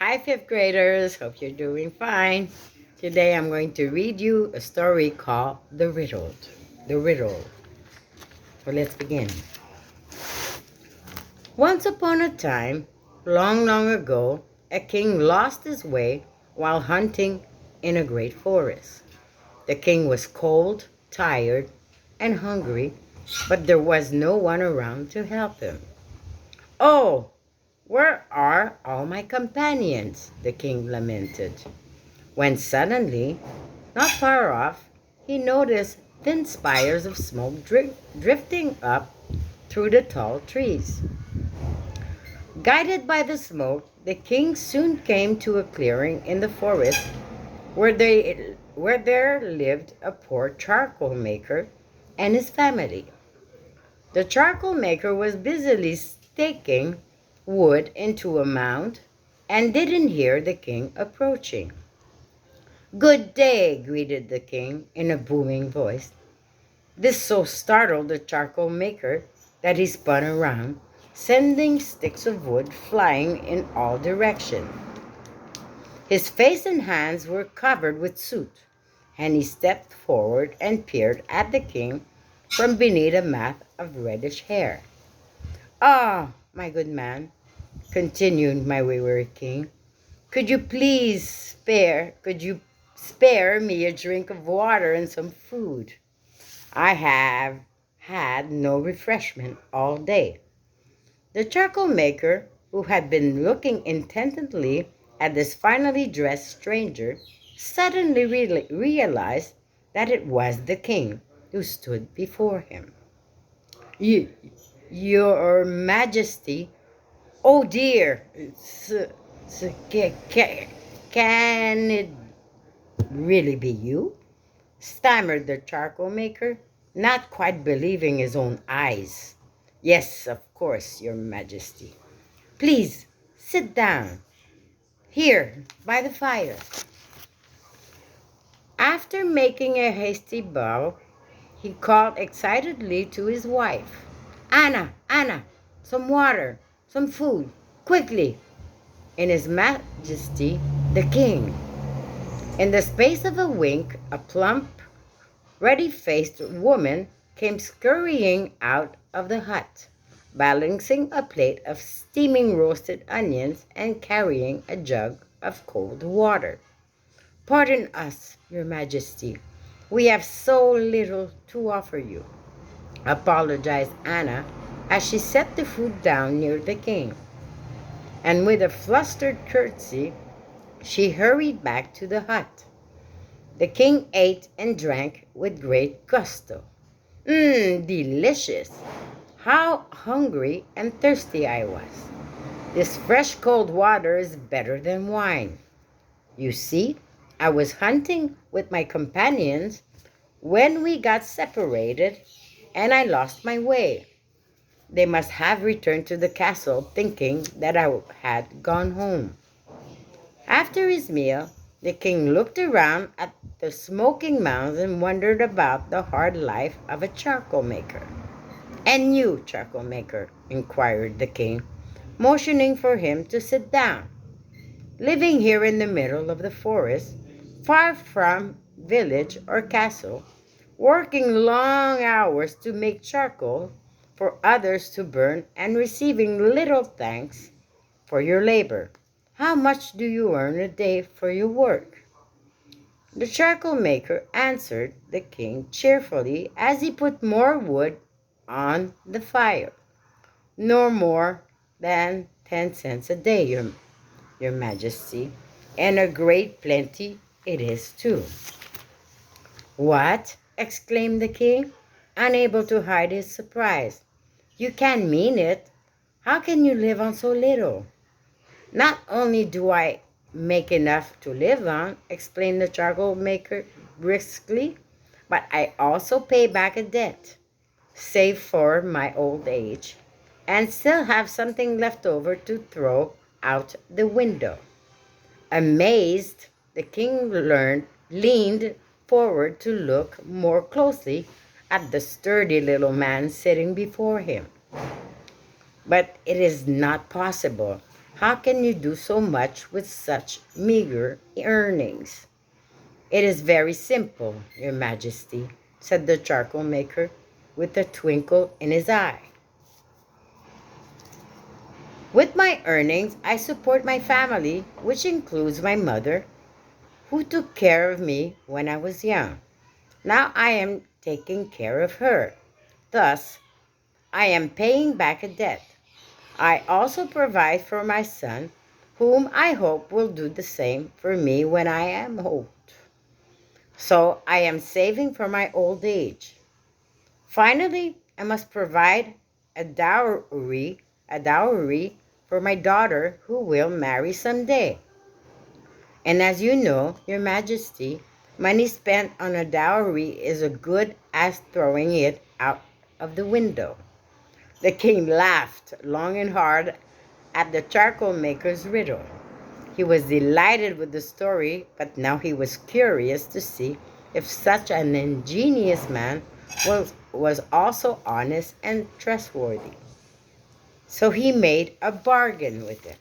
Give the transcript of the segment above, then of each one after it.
Hi, fifth graders. Hope you're doing fine. Today I'm going to read you a story called The Riddle. The Riddle. So let's begin. Once upon a time, long, long ago, a king lost his way while hunting in a great forest. The king was cold, tired, and hungry, but there was no one around to help him. Oh, where are all my companions? The king lamented. When suddenly, not far off, he noticed thin spires of smoke drifting up through the tall trees. Guided by the smoke, the king soon came to a clearing in the forest where there lived a poor charcoal maker and his family. The charcoal maker was busily staking wood into a mound and didn't hear the king approaching. "Good day," greeted the king in a booming voice. This so startled the charcoal maker that he spun around, sending sticks of wood flying in all directions. His face and hands were covered with soot, and he stepped forward and peered at the king from beneath a mat of reddish hair. "Ah, my good man," continued my wayward king, could you spare me a drink of water and some food? I have had no refreshment all day." The charcoal maker, who had been looking intently at this finely dressed stranger, suddenly realized that it was the king who stood before him. "You, your Majesty, oh dear, can it really be you?" stammered the charcoal maker, not quite believing his own eyes. "Yes, of course, your Majesty. Please, sit down. Here, by the fire." After making a hasty bow, he called excitedly to his wife. Anna, some water, some food, quickly!" In his Majesty, the king. In the space of a wink, a plump, ruddy-faced woman came scurrying out of the hut, balancing a plate of steaming roasted onions and carrying a jug of cold water. "Pardon us, your Majesty. We have so little to offer you," apologized Anna as she set the food down near the king. And with a flustered curtsy, she hurried back to the hut. The king ate and drank with great gusto. Delicious! How hungry and thirsty I was. This fresh cold water is better than wine. You see, I was hunting with my companions when we got separated and I lost my way. They must have returned to the castle thinking that I had gone home. After his meal, the king looked around at the smoking mounds and wondered about the hard life of a charcoal maker. "And you, charcoal maker?" inquired the king, motioning for him to sit down. "Living here in the middle of the forest, far from village or castle, working long hours to make charcoal for others to burn and receiving little thanks for your labor. How much do you earn a day for your work?" The charcoal maker answered the king cheerfully as he put more wood on the fire. "No more than 10 cents a day, your Majesty, and a great plenty it is too." "What?" exclaimed the king, unable to hide his surprise. "You can't mean it. How can you live on so little?" "Not only do I make enough to live on," explained the charcoal maker briskly, "but I also pay back a debt, save for my old age, and still have something left over to throw out the window." Amazed, the king leaned forward to look more closely at the sturdy little man sitting before him. "But it is not possible. How can you do so much with such meager earnings? It is very simple, Your Majesty, said the charcoal maker with a twinkle in his eye. With my earnings, I support my family, which includes my mother, who took care of me when I was young. Now I am taking care of her. Thus, I am paying back a debt. I also provide for my son, whom I hope will do the same for me when I am old. So I am saving for my old age. Finally, I must provide a dowry for my daughter who will marry someday. And as you know, Your Majesty, money spent on a dowry is as good as throwing it out of the window. The king laughed long and hard at the charcoal maker's riddle. He was delighted with the story, but now he was curious to see if such an ingenious man was also honest and trustworthy. So he made a bargain with him.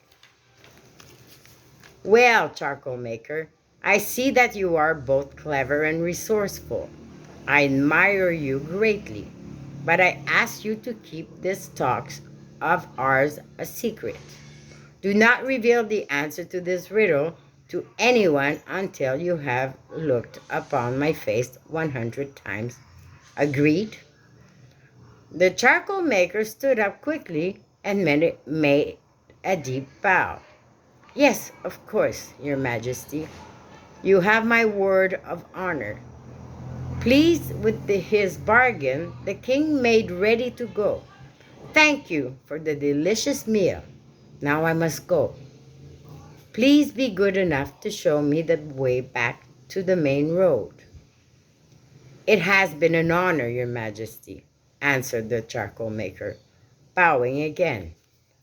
Well, charcoal maker, I see that you are both clever and resourceful. I admire you greatly, but I ask you to keep these talks of ours a secret. Do not reveal the answer to this riddle to anyone until you have looked upon my face 100 times. Agreed? The charcoal maker stood up quickly and made a deep bow. Yes, of course, Your Majesty. You have my word of honor. Pleased with his bargain, the king made ready to go. Thank you for the delicious meal. Now I must go. Please be good enough to show me the way back to the main road. It has been an honor, Your Majesty, answered the charcoal maker, bowing again.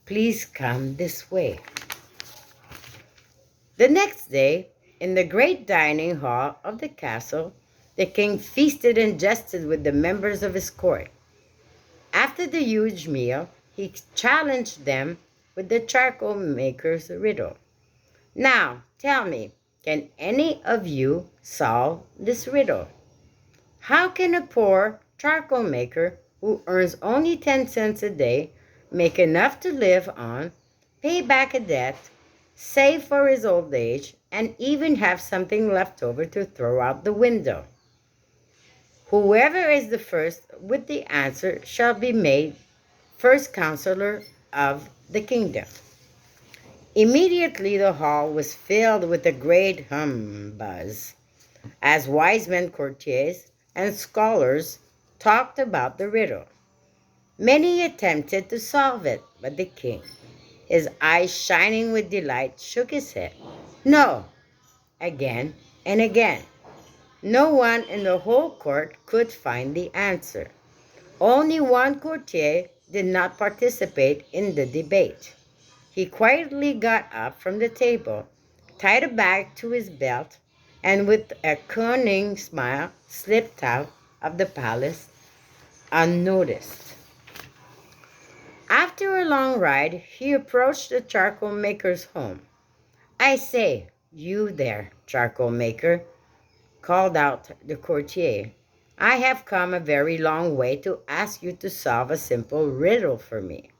Please come this way. The next day, in the great dining hall of the castle, the king feasted and jested with the members of his court. After the huge meal, he challenged them with the charcoal maker's riddle. Now, tell me, can any of you solve this riddle? How can a poor charcoal maker who earns only 10 cents a day make enough to live on, pay back a debt, save for his old age, and even have something left over to throw out the window? Whoever is the first with the answer shall be made first counselor of the kingdom. Immediately the hall was filled with a great humbuzz, as wise men, courtiers, and scholars talked about the riddle. Many attempted to solve it, but the king, his eyes shining with delight, shook his head. No, again and again. No one in the whole court could find the answer. Only one courtier did not participate in the debate. He quietly got up from the table, tied a bag to his belt, and with a cunning smile slipped out of the palace unnoticed. After a long ride, he approached the charcoal maker's home. I say, you there, charcoal maker, called out the courtier. I have come a very long way to ask you to solve a simple riddle for me.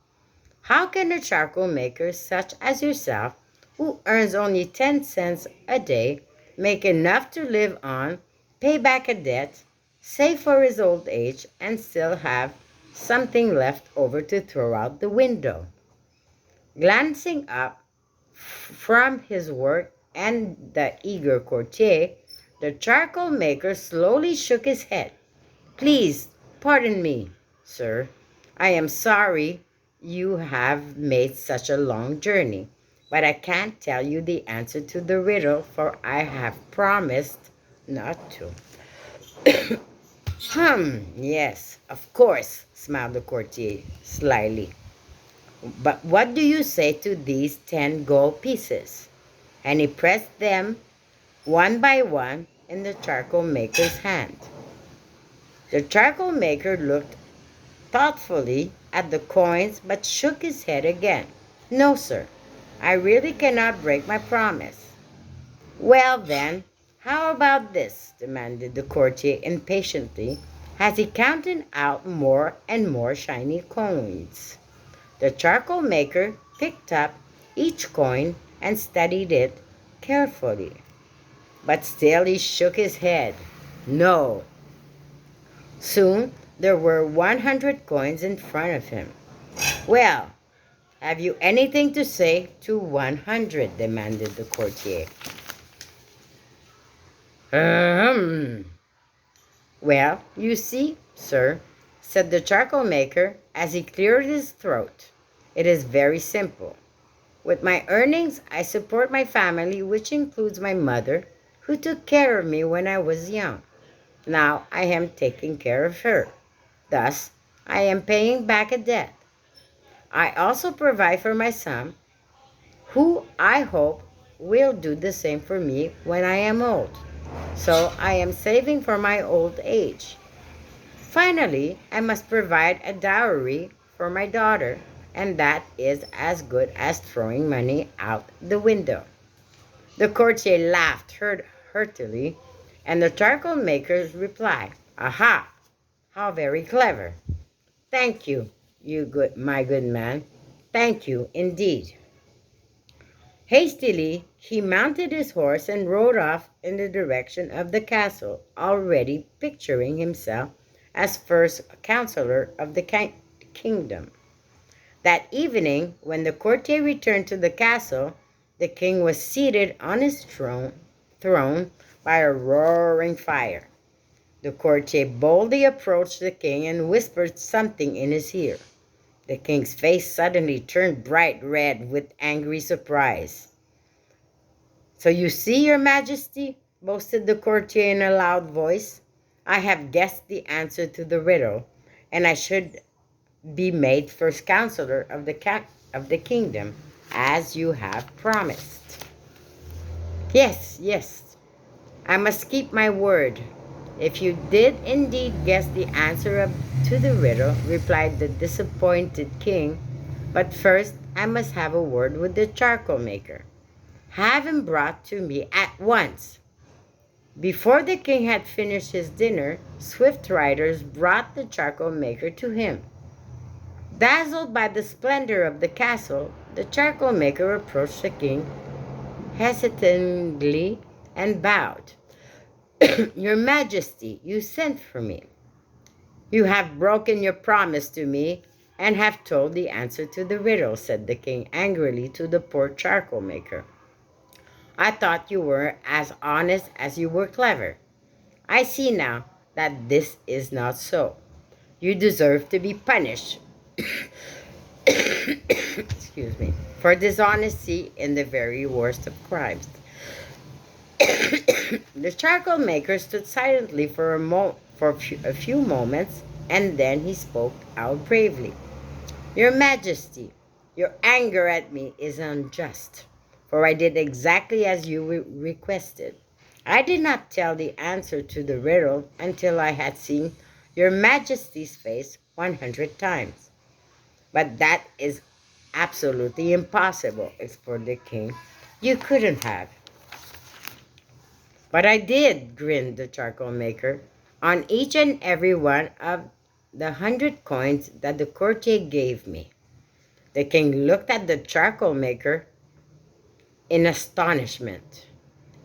How can a charcoal maker such as yourself, who earns only 10 cents a day, make enough to live on, pay back a debt, save for his old age, and still have something left over to throw out the window? Glancing up from his work and the eager courtier, the charcoal maker slowly shook his head. Please, pardon me, sir. I am sorry you have made such a long journey, but I can't tell you the answer to the riddle, for I have promised not to. Yes, of course, smiled the courtier slyly. But what do you say to these 10 gold pieces? And he pressed them one by one in the charcoal maker's hand. The charcoal maker looked thoughtfully at the coins but shook his head again. No, sir. I really cannot break my promise." "Well, then, how about this?" demanded the courtier impatiently, as he counted out more and more shiny coins. The charcoal maker picked up each coin and studied it carefully. But still he shook his head. No. Soon there were 100 coins in front of him. "Well, have you anything to say to 100? Demanded the courtier. Ahem. "Well, you see, sir," said the charcoal maker as he cleared his throat, "it is very simple. With my earnings, I support my family, which includes my mother, who took care of me when I was young. Now I am taking care of her. Thus, I am paying back a debt. I also provide for my son, who I hope will do the same for me when I am old. So I am saving for my old age. Finally, I must provide a dowry for my daughter, and that is as good as throwing money out the window." The courtier laughed heartily, and the charcoal maker's reply, "Aha! How very clever! Thank you, my good man. Thank you indeed." Hastily, he mounted his horse and rode off in the direction of the castle, already picturing himself as first counselor of the kingdom. That evening, when the courtier returned to the castle, the king was seated on his throne by a roaring fire. The courtier boldly approached the king and whispered something in his ear. The king's face suddenly turned bright red with angry surprise. "So you see, your majesty," boasted the courtier in a loud voice, "I have guessed the answer to the riddle, and I should be made first counselor of the kingdom, as you have promised." Yes, yes, I must keep my word. If you did indeed guess the answer to the riddle," replied the disappointed king, "but first I must have a word with the charcoal maker. Have him brought to me at once." Before the king had finished his dinner, swift riders brought the charcoal maker to him. Dazzled by the splendor of the castle, the charcoal maker approached the king hesitantly and bowed. "Your majesty, you sent for me. You have broken your promise to me and have told the answer to the riddle," said the king angrily to the poor charcoal maker. "I thought you were as honest as you were clever. I see now that this is not so. You deserve to be punished excuse me, for dishonesty in the very worst of crimes." The charcoal maker stood silently for a few moments, and then he spoke out bravely. "Your majesty, your anger at me is unjust, for I did exactly as you requested. I did not tell the answer to the riddle until I had seen your majesty's face 100 times. But that is absolutely impossible," exploded the king. "You couldn't have." "But I did," grinned the charcoal maker. "On each and every one of the 100 coins that the courtier gave me." The king looked at the charcoal maker in astonishment,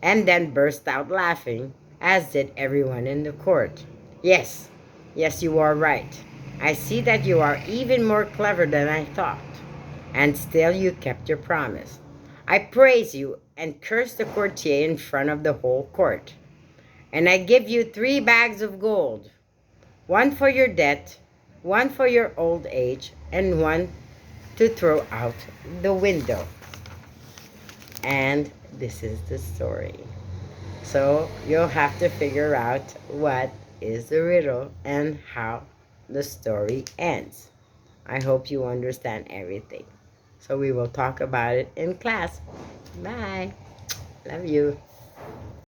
and then burst out laughing, as did everyone in the court. Yes, yes, you are right. I see that you are even more clever than I thought, and still you kept your promise. I praise you and curse the courtier in front of the whole court. And I give you 3 bags of gold, 1 for your debt, 1 for your old age, and 1 to throw out the window. And this is the story. So you'll have to figure out what is the riddle and how the story ends. I hope you understand everything. So we will talk about it in class. Bye. Love you.